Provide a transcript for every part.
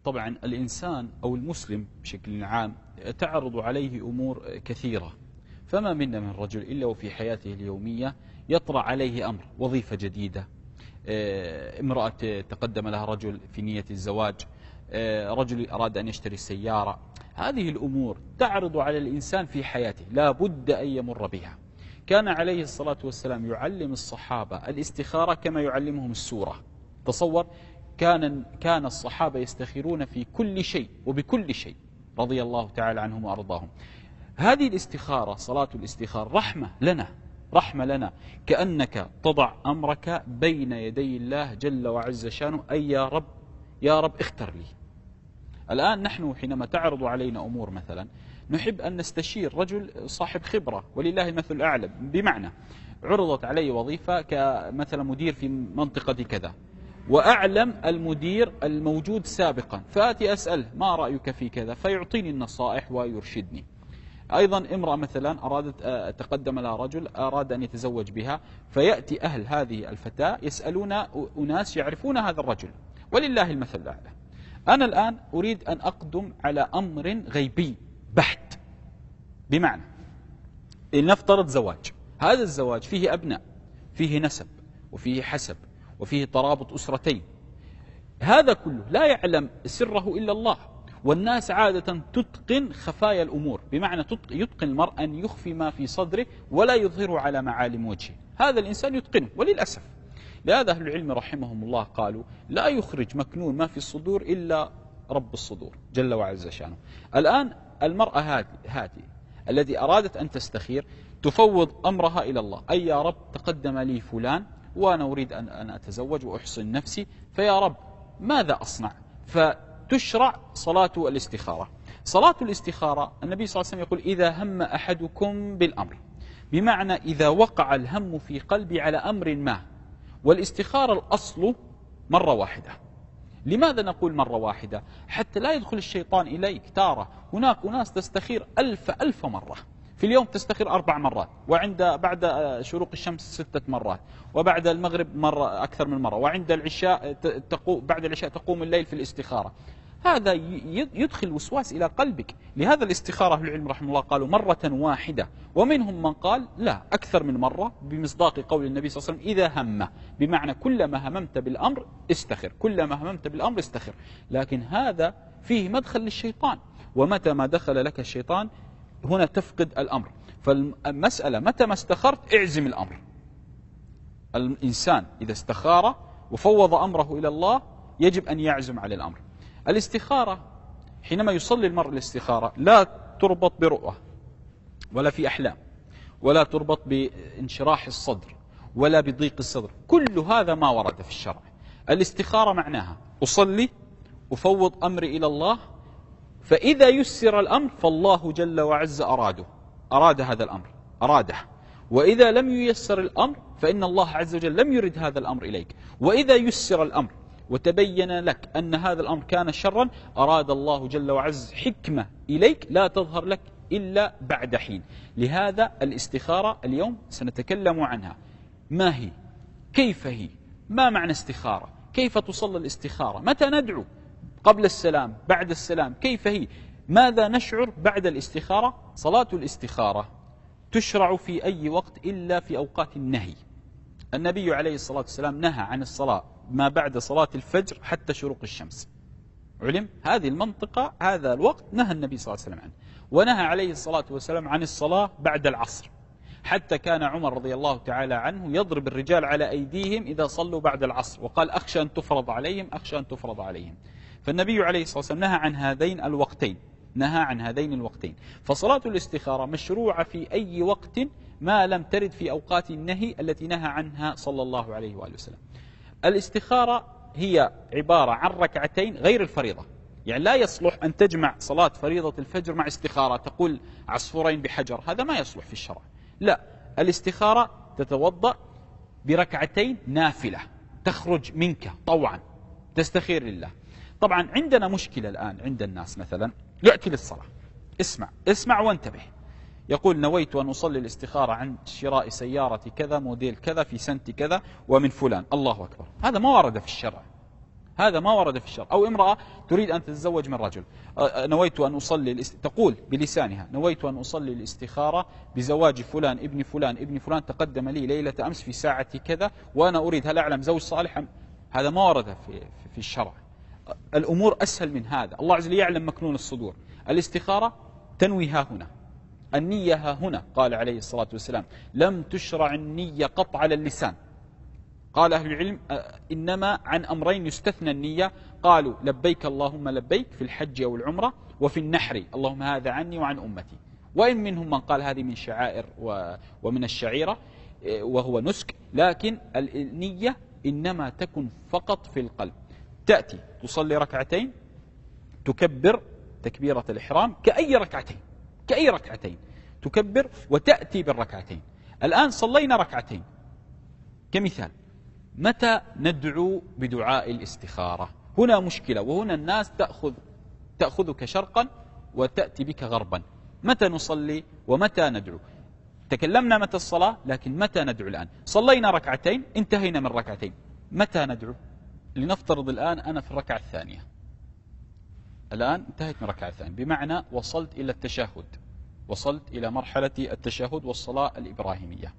طبعا الإنسان أو المسلم بشكل عام تعرض عليه أمور كثيرة، فما منا من رجل إلا وفي حياته اليومية يطرأ عليه أمر، وظيفة جديدة، امرأة تقدم لها رجل في نية الزواج، رجل أراد أن يشتري سيارة. هذه الأمور تعرض على الإنسان في حياته لا بد أن يمر بها. كان عليه الصلاة والسلام يعلم الصحابة الاستخارة كما يعلمهم السورة. تصور، كان الصحابة يستخيرون في كل شيء وبكل شيء رضي الله تعالى عنهم وأرضاهم. هذه الاستخارة، صلاة الاستخارة رحمة لنا، كأنك تضع أمرك بين يدي الله جل وعز شانه، أي يا رب اختر لي. الآن نحن حينما تعرض علينا أمور مثلا نحب أن نستشير رجل صاحب خبرة، ولله المثل الأعلى. بمعنى عرضت علي وظيفة كمثلا مدير في منطقة كذا، وأعلم المدير الموجود سابقا، فآتي أسأل ما رأيك في كذا، فيعطيني النصائح ويرشدني. أيضا امرأة مثلا أرادت تقدم لها رجل أراد أن يتزوج بها، فيأتي أهل هذه الفتاة يسألون أناس يعرفون هذا الرجل، ولله المثل الأعلى. أنا الآن أريد أن أقدم على أمر غيبي بحت. بمعنى لنفترض زواج، هذا الزواج فيه أبناء، فيه نسب، وفيه حسب، وفيه ترابط أسرتين، هذا كله لا يعلم سره إلا الله. والناس عادة تتقن خفايا الأمور، بمعنى يتقن المرء أن يخفي ما في صدره ولا يظهره على معالم وجهه، هذا الإنسان يتقنه. وللأسف لهذا أهل العلم رحمهم الله قالوا لا يخرج مكنون ما في الصدور إلا رب الصدور جل وعز شانه. الآن المرأة هذه التي أرادت أن تستخير تفوض أمرها إلى الله، أي يا رب تقدم لي فلان وأنا أريد أن أتزوج وأحصن نفسي، فيا رب ماذا أصنع؟ فتشرع صلاة الاستخارة. صلاة الاستخارة النبي صلى الله عليه وسلم يقول إذا هم أحدكم بالأمر، بمعنى إذا وقع الهم في قلبي على أمر ما. والاستخارة الأصل مرة واحدة. لماذا نقول مرة واحدة؟ حتى لا يدخل الشيطان إليك تارة. هناك ناس تستخير ألف مرة في اليوم، تستخير 4 مرات، بعد شروق الشمس 6 مرات، وبعد المغرب مرة أكثر من مرة، وعند العشاء بعد العشاء تقوم الليل في الاستخارة. هذا يدخل وسواس إلى قلبك. لهذا الاستخارة أهل العلم رحمه الله قالوا مرة واحدة، ومنهم من قال لا أكثر من مرة، بمصداق قول النبي صلى الله عليه وسلم إذا هم، بمعنى كلما هممت بالأمر استخر، كلما هممت بالأمر استخر. لكن هذا فيه مدخل للشيطان، ومتى ما دخل لك الشيطان هنا تفقد الأمر. فالمسألة متى ما استخرت اعزم الأمر. الإنسان إذا استخار وفوض أمره إلى الله يجب أن يعزم على الأمر. الاستخارة حينما يصلي المرء الاستخارة لا تربط برؤى ولا في أحلام، ولا تربط بانشراح الصدر ولا بضيق الصدر، كل هذا ما ورد في الشرع. الاستخارة معناها أصلي أفوض أمري إلى الله، فإذا يسر الأمر فالله جل وعز أراد هذا الأمر، أراده. وإذا لم ييسر الأمر فإن الله عز وجل لم يرد هذا الأمر إليك. وإذا يسر الأمر وتبين لك أن هذا الأمر كان شرا، أراد الله جل وعز حكمة إليك لا تظهر لك إلا بعد حين. لهذا الاستخارة اليوم سنتكلم عنها. ما هي؟ كيف هي؟ ما معنى استخارة؟ كيف تصلى الاستخارة؟ متى ندعو؟ قبل السلام؟ بعد السلام؟ كيف هي؟ ماذا نشعر بعد الاستخارة؟ صلاة الاستخارة تشرع في أي وقت إلا في أوقات النهي. النبي عليه الصلاة والسلام نهى عن الصلاة ما بعد صلاة الفجر حتى شروق الشمس. علم هذه المنطقة، هذا الوقت نهى النبي صلى الله عليه وسلم عنه. ونهى عليه الصلاة والسلام عن الصلاة بعد العصر، حتى كان عمر رضي الله تعالى عنه يضرب الرجال على أيديهم إذا صلوا بعد العصر، وقال أخشى أن تفرض عليهم، أخشى أن تفرض عليهم. فالنبي عليه الصلاة والسلام نهى عن هذين الوقتين. فصلاة الاستخارة مشروعة في أي وقت ما لم ترد في أوقات النهي التي نهى عنها صلى الله عليه وآله وسلم. الاستخارة هي عبارة عن ركعتين غير الفريضة، يعني لا يصلح أن تجمع صلاة فريضة الفجر مع استخارة، تقول عصفورين بحجر، هذا ما يصلح في الشرع. لا، الاستخارة تتوضأ بركعتين نافلة تخرج منك طوعا، تستخير لله. طبعا عندنا مشكلة الآن عند الناس، مثلا يأتي للصلاة، اسمع وانتبه، يقول نويت أن أصلي الاستخارة عن شراء سيارة كذا موديل كذا في سنة كذا ومن فلان، الله أكبر. هذا ما ورد في الشرع، هذا ما ورد في الشرع. أو امرأة تريد أن تتزوج من رجل، نويت أن أصلي تقول بلسانها نويت أن أصلي الاستخارة بزواج فلان ابن فلان ابن فلان تقدم لي ليلة أمس في ساعة كذا وأنا أريد هل أعلم زوج صالح. هذا ما ورد في الشرع. الأمور أسهل من هذا. الله عز وجل يعلم مكنون الصدور. الاستخارة تنوي ها هنا، النية ها هنا. قال عليه الصلاة والسلام لم تشرع النية قط على اللسان. قال أهل العلم إنما عن أمرين يستثنى النية، قالوا لبيك اللهم لبيك في الحج أو العمرة، وفي النحر اللهم هذا عني وعن أمتي. وإن منهم من قال هذه من شعائر ومن الشعيرة وهو نسك، لكن النية إنما تكن فقط في القلب. تأتي تصلي ركعتين تكبر تكبيرة الإحرام كأي ركعتين تكبر وتأتي بالركعتين. الآن صلينا ركعتين كمثال، متى ندعو بدعاء الاستخارة؟ هنا مشكلة، وهنا الناس تأخذك شرقا وتأتي بك غربا. متى نصلي ومتى ندعو؟ تكلمنا متى الصلاة، لكن متى ندعو الآن؟ صلينا ركعتين انتهينا من ركعتين، متى ندعو؟ لنفترض الآن أنا في الركعة الثانية، الآن انتهيت من الركعة الثانية، بمعنى وصلت إلى التشهد، وصلت إلى مرحلة التشهد والصلاة الإبراهيمية.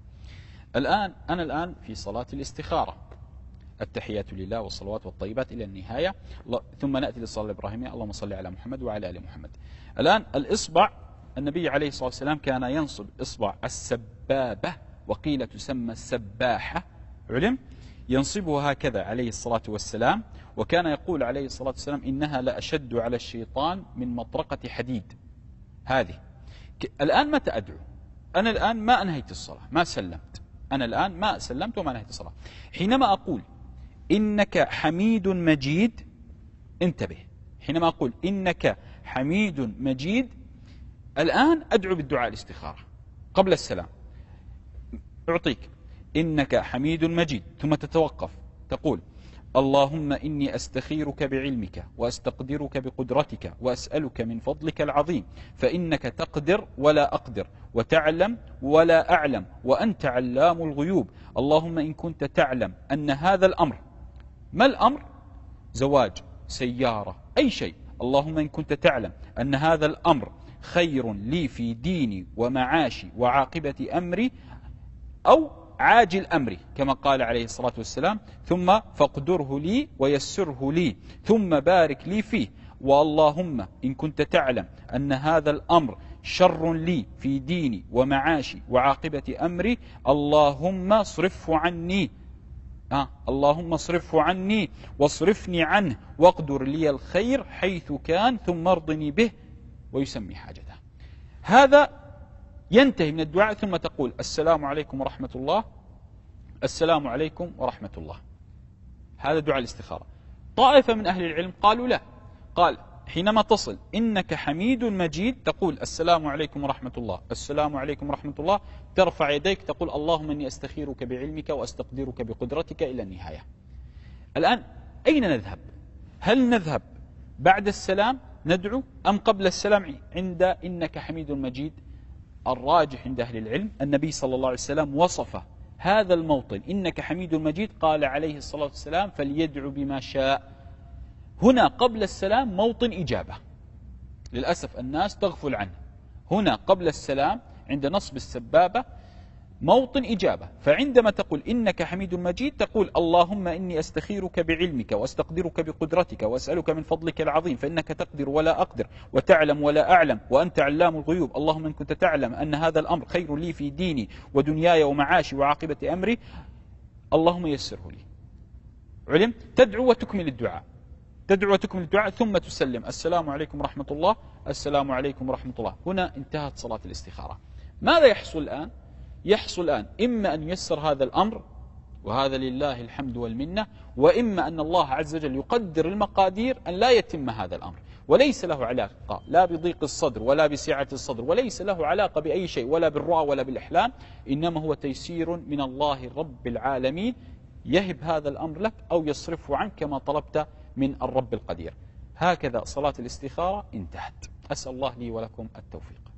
أنا الآن في صلاة الاستخارة، التحيات لله والصلوات والطيبات إلى النهاية، ثم نأتي للصلاة الإبراهيمية اللهم صل على محمد وعلى آل محمد. الآن الإصبع، النبي عليه الصلاة والسلام كان ينصب إصبع السبابة، وقيل تسمى السباحة، علم ينصبها هكذا عليه الصلاة والسلام، وكان يقول عليه الصلاة والسلام إنها لأشد على الشيطان من مطرقة حديد. هذه الآن متى أدعو؟ أنا الآن ما أنهيت الصلاة، ما سلمت، أنا الآن ما سلمت وما أنهيت الصلاة. حينما أقول إنك حميد مجيد، انتبه، حينما أقول إنك حميد مجيد الآن أدعو بالدعاء الاستخارة قبل السلام. أعطيك إنك حميد مجيد، ثم تتوقف تقول اللهم إني أستخيرك بعلمك وأستقدرك بقدرتك وأسألك من فضلك العظيم، فإنك تقدر ولا أقدر وتعلم ولا أعلم وأنت علام الغيوب. اللهم إن كنت تعلم أن هذا الأمر، ما الأمر؟ زواج، سيارة، أي شيء، اللهم إن كنت تعلم أن هذا الأمر خير لي في ديني ومعاشي وعاقبة أمري أو عاجل أمري كما قال عليه الصلاة والسلام، ثم فاقدره لي ويسره لي ثم بارك لي فيه. واللهم إن كنت تعلم أن هذا الأمر شر لي في ديني ومعاشي وعاقبة أمري، اللهم اصرفه عني، اللهم اصرفه عني واصرفني عنه واقدر لي الخير حيث كان ثم ارضني به، ويسمي حاجته. هذا ينتهي من الدعاء، ثم تقول السلام عليكم ورحمة الله، السلام عليكم ورحمة الله. هذا دعاء الاستخارة. طائفة من أهل العلم قالوا لا، قال حينما تصل إنك حميد مجيد تقول السلام عليكم ورحمة الله، السلام عليكم ورحمة الله، ترفع يديك تقول اللهم إني أستخيرك بعلمك وأستقدرك بقدرتك إلى النهاية. الآن أين نذهب؟ هل نذهب بعد السلام ندعو أم قبل السلام عند إنك حميد مجيد؟ الراجح عند أهل العلم النبي صلى الله عليه وسلم وصف هذا الموطن إنك حميد مجيد، قال عليه الصلاة والسلام فليدعو بما شاء. هنا قبل السلام موطن إجابة، للأسف الناس تغفل عنه. هنا قبل السلام عند نصب السبابة موطن إجابة، فعندما تقول إنك حميد مجيد تقول اللهم إني أستخيرك بعلمك وأستقدرك بقدرتك وأسألك من فضلك العظيم، فإنك تقدر ولا أقدر وتعلم ولا أعلم وأنت علام الغيوب. اللهم إن كنت تعلم أن هذا الأمر خير لي في ديني ودنياي ومعاشي وعاقبة أمري، اللهم يسره لي. علم؟ تدعو وتكمل الدعاء، تدعو وتكمل الدعاء ثم تسلم السلام عليكم ورحمة الله، السلام عليكم ورحمة الله. هنا انتهت صلاة الاستخارة. ماذا يحصل الآن؟ يحصل الآن إما أن ييسر هذا الأمر، وهذا لله الحمد والمنة، وإما أن الله عز وجل يقدر المقادير أن لا يتم هذا الأمر، وليس له علاقة لا بضيق الصدر ولا بسعة الصدر، وليس له علاقة بأي شيء ولا بالرؤى ولا بالإحلام، إنما هو تيسير من الله رب العالمين، يهب هذا الأمر لك أو يصرفه عنك كما طلبت من الرب القدير. هكذا صلاة الاستخارة انتهت. أسأل الله لي ولكم التوفيق.